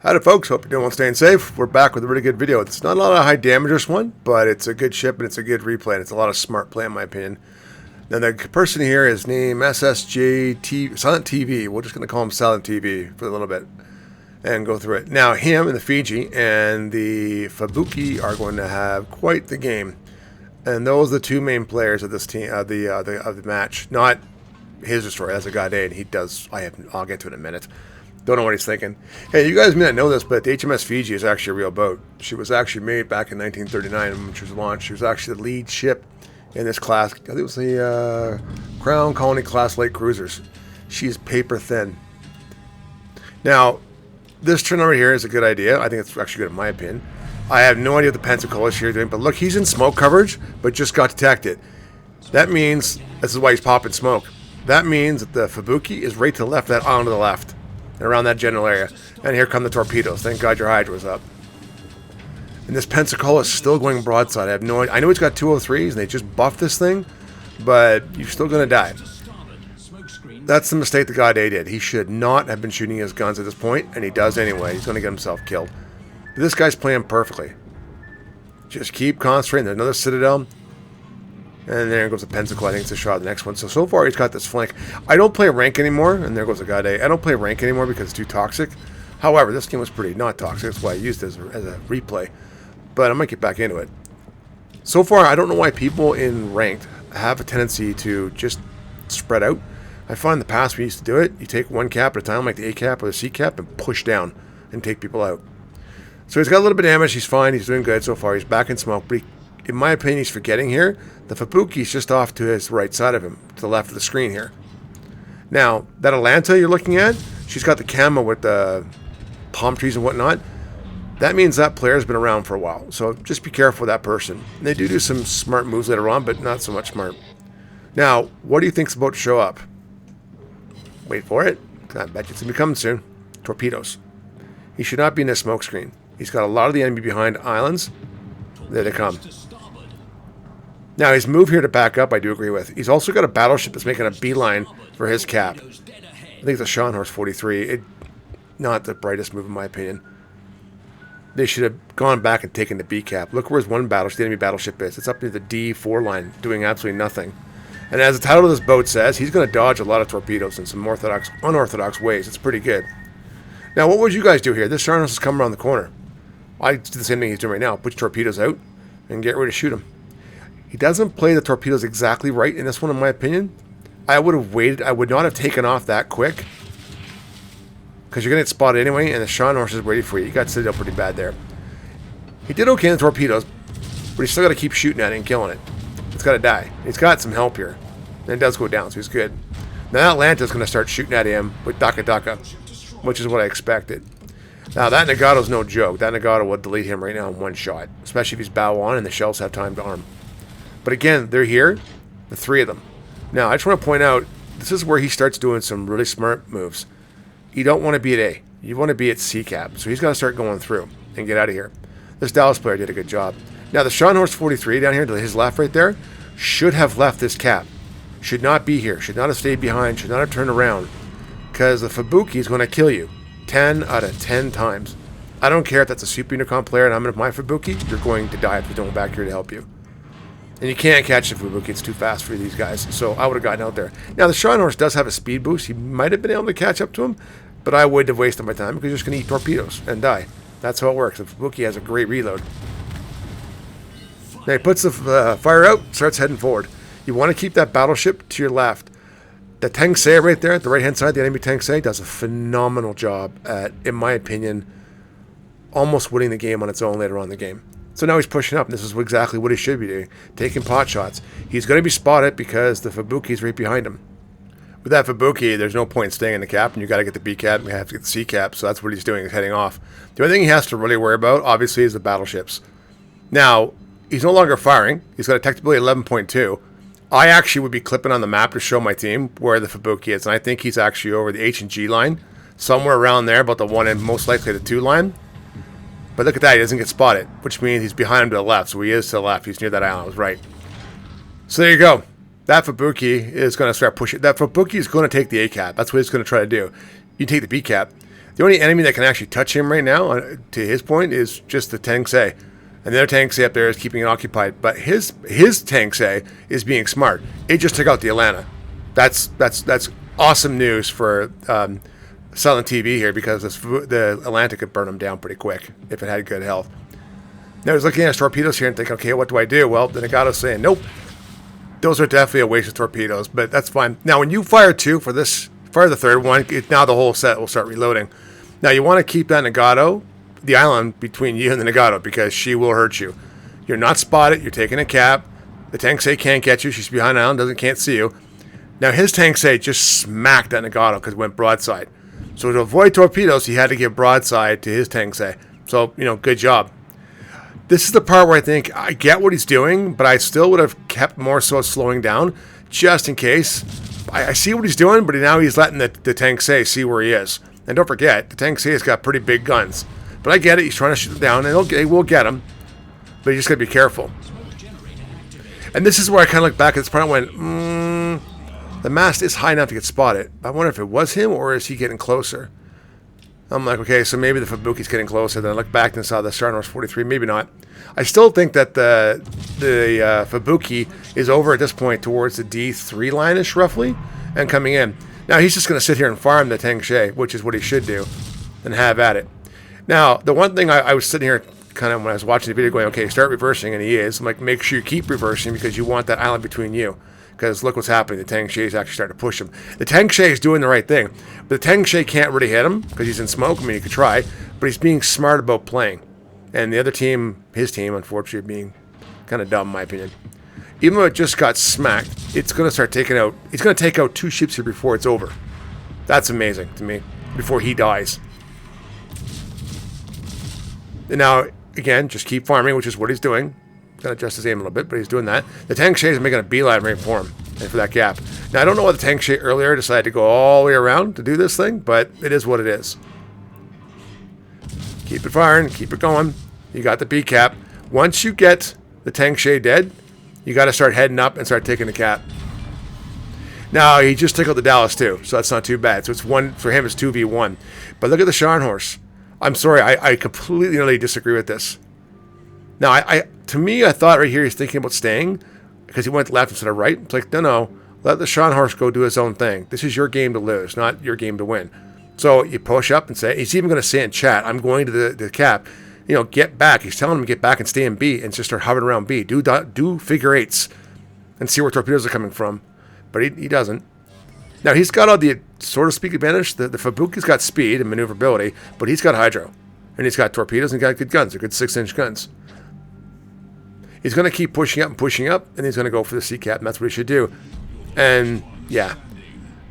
Howdy folks, hope you're doing well, staying safe. We're back with a really good video. It's not a lot of high damage this one, but it's a good ship and it's a good replay and it's a lot of smart play in my opinion. Now the person here is named SSJ Silent TV. We're just going to call him Silent TV for a little bit and go through it. Now him and the Fiji and the Fubuki are going to have quite the game. And those are the two main players of this team of the match. Not his destroyer, that's a goddamn. He does I'll get to it in a minute. Don't know what he's thinking. Hey, you guys may not know this, but the HMS Fiji is actually a real boat. She was actually made back in 1939 when she was launched. She was actually the lead ship in this class. I think it was the Crown Colony class light cruisers. She's paper thin. Now, this turn over here is a good idea. I think it's actually good in my opinion. I have no idea what the Pensacola is here doing, but look, he's in smoke coverage, but just got detected. That means, this is why he's popping smoke. That means that the Fubuki is right to the left, that island to the left. Around that general area. And here come the torpedoes. Thank God your Hydra was up. And this Pensacola is still going broadside. I have no idea. I know he's got 203s and they just buffed this thing, but you're still going to die. That's the mistake the guy did. He should not have been shooting his guns at this point, and he does anyway. He's going to get himself killed. But this guy's playing perfectly. Just keep concentrating. There's another Citadel. And there goes the Pensacola. I think it's a shot of the next one. So far he's got this flank. I don't play rank anymore. And there goes the guy. I don't play rank anymore because it's too toxic. However, this game was pretty not toxic. That's why I used it as a replay. But I might get back into it. So far, I don't know why people in ranked have a tendency to just spread out. I find in the past we used to do it. You take one cap at a time, like the A cap or the C cap, and push down and take people out. So he's got a little bit of damage. He's fine. He's doing good so far. He's back in smoke. But in my opinion, he's forgetting here. The Fubuki's just off to his right side of him, to the left of the screen here. Now, that Atlanta you're looking at, she's got the camo with the palm trees and whatnot. That means that player's been around for a while. So just be careful with that person. And they do some smart moves later on, but not so much smart. Now, what do you think's about to show up? Wait for it. I bet you it's going to be coming soon. Torpedoes. He should not be in the smoke screen. He's got a lot of the enemy behind islands. There they come. Now, his move here to back up, I do agree with. He's also got a battleship that's making a beeline for his cap. I think it's a Scharnhorst 43. Not the brightest move, in my opinion. They should have gone back and taken the B cap. Look where his one battleship, the enemy battleship is. It's up near the D4 line, doing absolutely nothing. And as the title of this boat says, he's going to dodge a lot of torpedoes in some unorthodox ways. It's pretty good. Now, what would you guys do here? This Scharnhorst is coming around the corner. I do the same thing he's doing right now. Put your torpedoes out and get ready to shoot him. He doesn't play the torpedoes exactly right in this one, in my opinion. I would have waited. I would not have taken off that quick. Because you're going to get spotted anyway, and the Scharnhorst is ready for you. You got Citadel pretty bad there. He did okay in the torpedoes, but he's still got to keep shooting at it and killing it. It's got to die. He's got some help here. And it does go down, so he's good. Now Atlanta's going to start shooting at him with Daka Daka, which is what I expected. Now, that Nagato's no joke. That Nagato would delete him right now in one shot, especially if he's bow on and the shells have time to arm. But again, they're here, the three of them. Now, I just want to point out, this is where he starts doing some really smart moves. You don't want to be at A. You want to be at C cap. So he's got to start going through and get out of here. This Dallas player did a good job. Now, the Scharnhorst 43 down here to his left right there should have left this cap. Should not be here. Should not have stayed behind. Should not have turned around. Because the Fubuki is going to kill you 10 out of 10 times. I don't care if that's a Super Unicron player and I'm in my Fubuki, you're going to die if we don't back here to help you. And you can't catch the Fubuki, it's too fast for these guys. So I would have gotten out there. Now the Scharnhorst does have a speed boost. He might have been able to catch up to him, but I wouldn't have wasted my time because you're just going to eat torpedoes and die. That's how it works. The Fubuki has a great reload. Now he puts the fire out, starts heading forward. You want to keep that battleship to your left. The Tensei right there at the right-hand side, the enemy Tensei, does a phenomenal job at, in my opinion, almost winning the game on its own later on in the game. So now he's pushing up, and this is exactly what he should be doing, taking pot shots. He's going to be spotted because the Fubuki's right behind him. With that Fubuki, there's no point in staying in the cap, and you got to get the B cap, and you have to get the C cap, so that's what he's doing, is heading off. The only thing he has to really worry about, obviously, is the battleships. Now, he's no longer firing. He's got a technically 11.2. I actually would be clipping on the map to show my team where the Fubuki is, and I think he's actually over the H and G line, somewhere around there, about the 1 and most likely the 2 line. But look at that, he doesn't get spotted, which means he's behind him to the left, so he is to the left. He's near that island, I was right. So there you go. That Fubuki is going to start pushing. That Fubuki is going to take the A cap. That's what he's going to try to do. You take the B cap. The only enemy that can actually touch him right now, to his point, is just the Tensei. And the other Tensei up there is keeping it occupied. But his Tensei is being smart. It just took out the Atlanta. That's awesome news for Silent TV here, because the Atlanta could burn him down pretty quick if it had good health. Now he's looking at his torpedoes here and thinking, okay, what do I do? Well, the Nagato's saying, nope. Those are definitely a waste of torpedoes, but that's fine. Now, when you fire two for this, fire the third one, now the whole set will start reloading. Now, you want to keep that Nagato, the island, between you and the Nagato, because she will hurt you. You're not spotted. You're taking a cap. The Tensei can't get you. She's behind the island, can't see you. Now, his Tensei just smacked that Nagato because it went broadside. So to avoid torpedoes, he had to give broadside to his Tensei. So, good job. This is the part where I think I get what he's doing, but I still would have kept more so slowing down just in case. I see what he's doing, but now he's letting the Tensei see where he is. And don't forget, the Tensei has got pretty big guns. But I get it. He's trying to shoot them down, and he will get them. But you just got to be careful. And this is where I kind of look back at this part and went, the mast is high enough to get spotted. I wonder if it was him or is he getting closer? I'm like, okay, so maybe the Fubuki's getting closer. Then I look back and saw the Star Wars 43. Maybe not. I still think that the Fubuki is over at this point towards the D3 line-ish, roughly, and coming in. Now, he's just going to sit here and farm the Tensei, which is what he should do, and have at it. Now, the one thing I was sitting here kind of when I was watching the video going, okay, start reversing, and he is. I'm like, make sure you keep reversing because you want that island between you. Because look what's happening. The Tensei is actually starting to push him. The Tensei is doing the right thing. But the Tensei can't really hit him because he's in smoke. I mean, he could try. But he's being smart about playing. And the other team, his team, unfortunately, being kind of dumb, in my opinion. Even though it just got smacked, it's going to start taking out... It's going to take out 2 ships here before it's over. That's amazing to me. Before he dies. And now, again, just keep farming, which is what he's doing. Got to adjust his aim a little bit, but he's doing that. The Tensei is making a beeline right for him and for that gap. Now, I don't know why the Tensei earlier decided to go all the way around to do this thing, but it is what it is. Keep it firing. Keep it going. You got the B cap. Once you get the Tensei dead, you got to start heading up and start taking the cap. Now, he just took out the Dallas too, so that's not too bad. So it's one for him. It's 2v1. But look at the Scharnhorst. I'm sorry. I completely really disagree with this. Now, to me, I thought right here he's thinking about staying because he went left instead of right. It's like, no. Let the Scharnhorst go do his own thing. This is your game to lose, not your game to win. So you push up and say, he's even going to say in chat, I'm going to the cap. Get back. He's telling him to get back and stay in B and just start hovering around B. Do figure eights and see where torpedoes are coming from. But he doesn't. Now, he's got all the, so to speak, advantage. The Fubuki's got speed and maneuverability, but he's got hydro. And he's got torpedoes and he's got good guns. They're good 6-inch guns. He's going to keep pushing up, and he's going to go for the C-cap, and that's what he should do. And, yeah,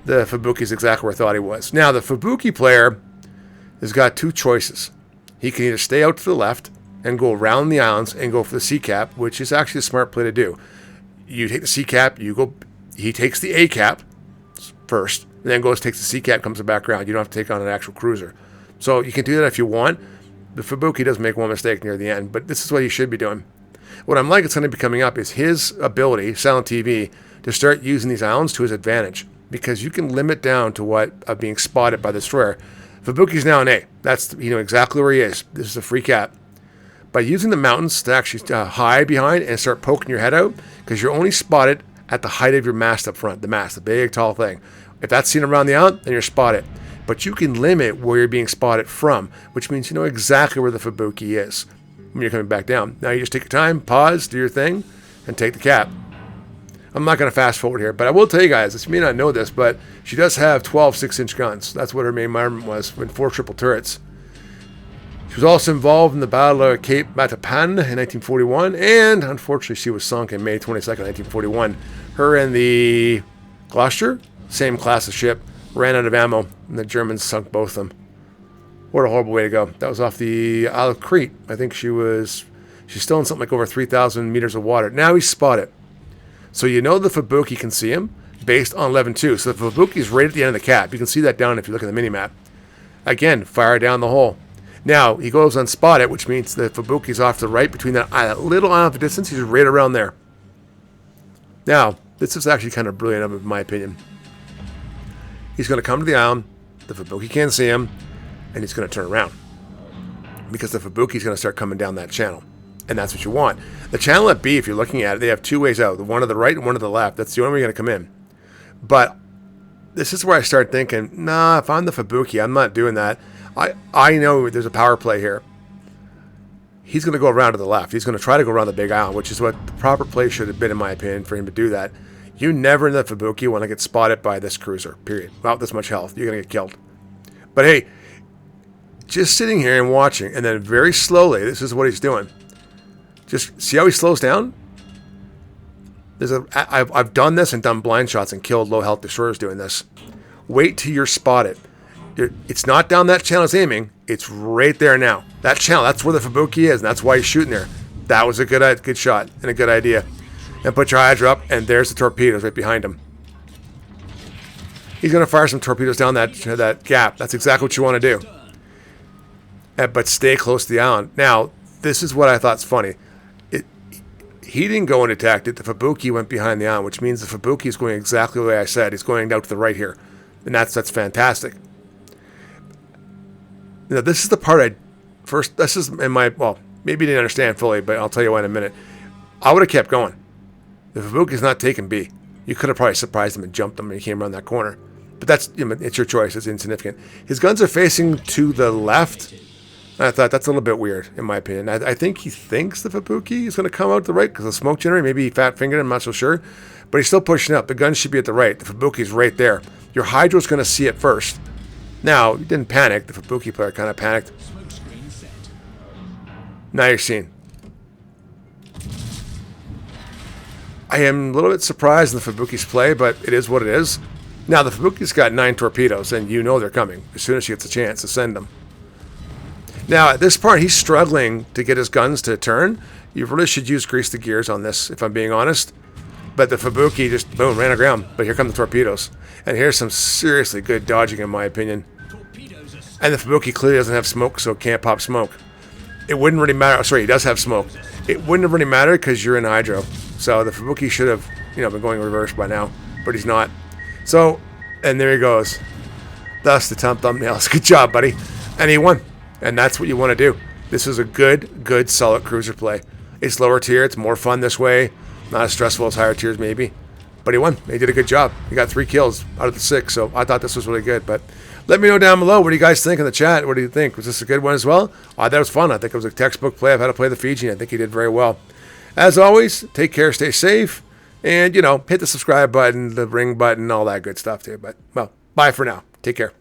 the Fubuki is exactly where I thought he was. Now, the Fubuki player has got 2 choices. He can either stay out to the left and go around the islands and go for the C-cap, which is actually a smart play to do. You take the C-cap, he takes the A-cap first, and then takes the C-cap, comes back around. You don't have to take on an actual cruiser. So you can do that if you want. The Fubuki does make one mistake near the end, but this is what he should be doing. What I'm it's going to be coming up is his ability, Silent TV, to start using these islands to his advantage. Because you can limit down to what of being spotted by the destroyer. Fubuki's now an A. That's exactly where he is. This is a free cap. By using the mountains to actually hide behind and start poking your head out, because you're only spotted at the height of your mast up front. The mast, the big, tall thing. If that's seen around the island, then you're spotted. But you can limit where you're being spotted from, which means you know exactly where the Fubuki is when you're coming back down. Now you just take your time, pause, do your thing, and take the cap. I'm not going to fast forward here, but I will tell you guys, you may not know this, but she does have 12 6-inch guns. That's what her main armament was, with 4 triple turrets. She was also involved in the Battle of Cape Matapan in 1941, and unfortunately she was sunk in May 22nd, 1941. Her and the Gloucester, same class of ship, ran out of ammo, and the Germans sunk both of them. What a horrible way to go. That was off the Isle of Crete. I think she's still in something like over 3,000 meters of water. Now he's spotted. So the Fubuki can see him based on 11-2. So the Fubuki is right at the end of the cap. You can see that down if you look at the mini-map. Again, fire down the hole. Now, he goes unspotted, which means the Fubuki's off to the right between that little island of distance. He's right around there. Now, this is actually kind of brilliant, in my opinion. He's going to come to the island. The Fubuki can't see him. and he's going to turn around because the Fubuki's going to start coming down that channel, and that's what you want. The channel at B, if you're looking at it, they have two ways out, one to the right and one to the left. That's the only way you're going to come in. But this is where I start thinking, nah, if I'm the Fubuki, I'm not doing that. I know there's a power play here. He's going to go around to the left. He's going to try to go around the big island, which is what the proper play should have been, in my opinion, for him to do that. You never in the Fubuki want to get spotted by this cruiser, period. Without this much health, you're going to get killed. But hey, just sitting here and watching, and then very slowly, this is what he's doing. Just see how he slows down? I've done this and done blind shots and killed low health destroyers doing this. Wait till you're spotted. It's not down that channel it's aiming. It's right there now. That channel, that's where the Fubuki is, and that's why he's shooting there. That was a good shot and a good idea. And put your Hydra up, and there's the torpedoes right behind him. He's going to fire some torpedoes down that gap. That's exactly what you want to do. But stay close to the island. Now, this is what I thought's funny. He didn't go and attack it. The Fubuki went behind the island, which means the Fubuki is going exactly the way I said. He's going out to the right here. And that's fantastic. Now, this is the part this is in my, well, maybe you didn't understand fully, but I'll tell you why in a minute. I would have kept going. The Fubuki's not taking B. You could have probably surprised him and jumped him when he came around that corner. But that's, it's your choice. It's insignificant. His guns are facing to the left. I thought that's a little bit weird, in my opinion. I think he thinks the Fubuki is going to come out to the right because of the smoke generator. Maybe he fat-fingered him, I'm not so sure. But he's still pushing up. The gun should be at the right. The Fubuki's right there. Your Hydro's going to see it first. Now, you didn't panic. The Fubuki player kind of panicked. Now you're seeing. I am a little bit surprised in the Fubuki's play, but it is what it is. Now, the Fubuki's got 9 torpedoes, and you know they're coming as soon as she gets a chance to send them. Now, at this part, he's struggling to get his guns to turn. You really should grease the gears on this, if I'm being honest. But the Fubuki just, boom, ran aground. But here come the torpedoes. And here's some seriously good dodging, in my opinion. And the Fubuki clearly doesn't have smoke, so it can't pop smoke. It wouldn't really matter. Oh, sorry, he does have smoke. It wouldn't have really mattered because you're in Hydro. So the Fubuki should have, been going reverse by now. But he's not. So, and there he goes. Thus, the thumbnails. Good job, buddy. And he won. And that's what you want to do. This is a good, solid cruiser play. It's lower tier. It's more fun this way. Not as stressful as higher tiers, maybe. But he won. He did a good job. He got 3 kills out of the 6. So I thought this was really good. But let me know down below. What do you guys think in the chat? What do you think? Was this a good one as well? I thought it was fun. I think it was a textbook play of how to play the Fiji. I think he did very well. As always, take care, stay safe. And, hit the subscribe button, the ring button, all that good stuff too. But, well, bye for now. Take care.